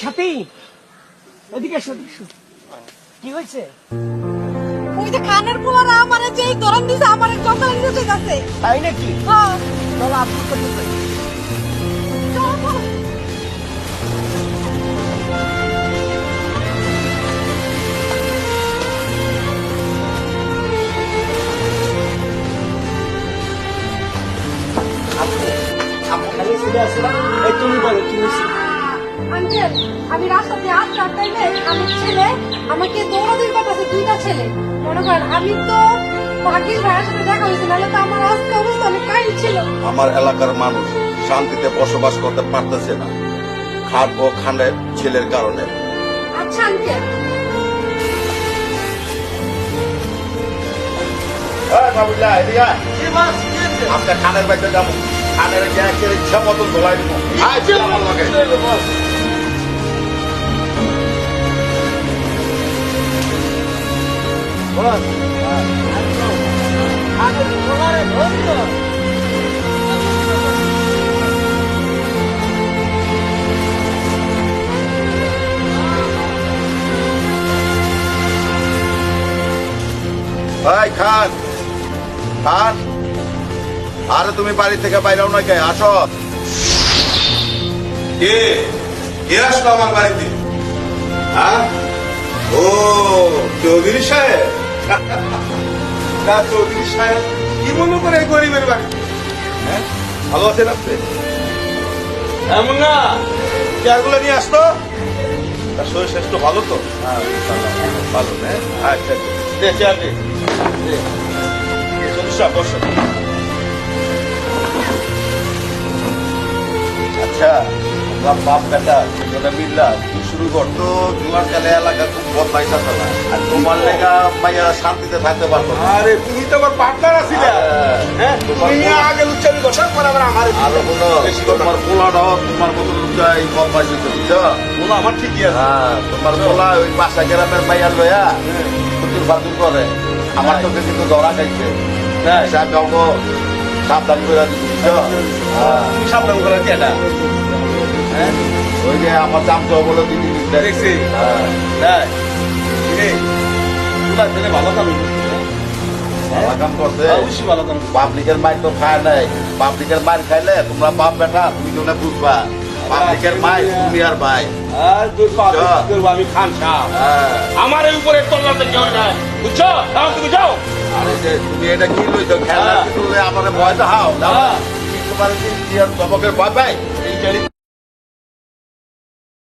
সাথী এদিকে এসো, কি হয়েছে? ওই যে খানের পোলারা আমারে যে গরম দিছে আমারে জঙ্গলে নিয়ে যাচ্ছে। তাই নাকি? হ্যাঁ চলো আপনি করতে পারি। চলো চলো। খালি ছেলে আছে না? এই তুমি বলো কি হয়েছে? আঙ্কেল আমি রাস্তা দিয়ে আসতে টাইমে আমার ছেলে আমাকে দৌড়াদৌড়ি করতেছে, দুইটা ছেলে। মনে করেন আমি তো ভাগ্যিস ভাইয়ের সাথে দেখা হয়েছে, নাহলে তো আমার আজকে অবস্থা অনেক কাহিল ছিল। আমার এলাকার মানুষ শান্তিতে বসবাস করতে পারতেছে না খাট ও খানের ছেলের কারণে। আচ্ছা আঙ্কেল। আজকে খানের বাড়িতে যাবো, খানের গ্যাসের ইচ্ছা মতন ধোলাই দিব। আমার লগে ভাই খান খান, আরে তুমি বাড়ি থেকে বাইরেও না কে? আসো। কে কে আসলো আমার বাড়িতে? হ্যাঁ, ও চৌধুরী সাহেব। না চৌধুরী সাহেব কি মনে করে এই গরিবের বাড়ি? হ্যাঁ, ভালো আছেন আপনি? এমন না, চেয়ারগুলো নিয়ে আসতো। তার শরীর স্বাস্থ্য ভালো তো? হ্যাঁ ভালো। হ্যাঁ আচ্ছা দে চেয়ার দে। আচ্ছা তোমরা বাপ বেটা দুজনে মিল্লা কি শুরু করতো? জুয়ার কালে এলাকা খুব বদমাইশা ফেলা, আর তোমার লেগা মাইয়ারা শান্তিতে থাকতে পারতো না। আরে তুমি তো আমার পার্টনার আছিলে। হ্যাঁ তুমি আগে লুচ্চামি করছো, পরে আবার আমার আরো কোনো তোমার পোলাটাও তোমার মতো লুচাই বদমাইশি বুঝছো? বলো আমার ঠিকই আছে। হ্যাঁ, তোমার পোলা ওই পাশা গ্রামের মাইয়া লয়া প্রচুর বাতুর করে। আমার চোখে কিন্তু ধরা খাইছে। হ্যাঁ আমি অঙ্গ সাবধান করে দিচ্ছি বুঝছো? হ্যাঁ তুমি সাবধান করার কেটা? হ্যাঁ, ওই যে আমার দাম তো বলে দিদি দেখছি। হ্যাঁ হ্যাঁ তোলা ছেলে ভালো কাম করছে। ভালো কাম করছে। অবশ্যই ভালো কাম। পাবলিকের মাইর তো খায় নাই। পাবলিকের মাইর খাইলে তোমরা বাপ বেটা তুমি জন্য বুঝবা। পাবলিকের মাইর তুমি আর ভাই। আর তোর পাবে করবো আমি খান সাহেব। হ্যাঁ, আমার এই উপরে তোলার তো কেউ নাই, বুঝছো? তাও তুমি যাও। আরে যে তুমি এটা কি লইছো? খেলা কিন্তু আমাদের ভয় তো হাও। হ্যাঁ। তোমার কি আর জবকের ভয় পাই? এই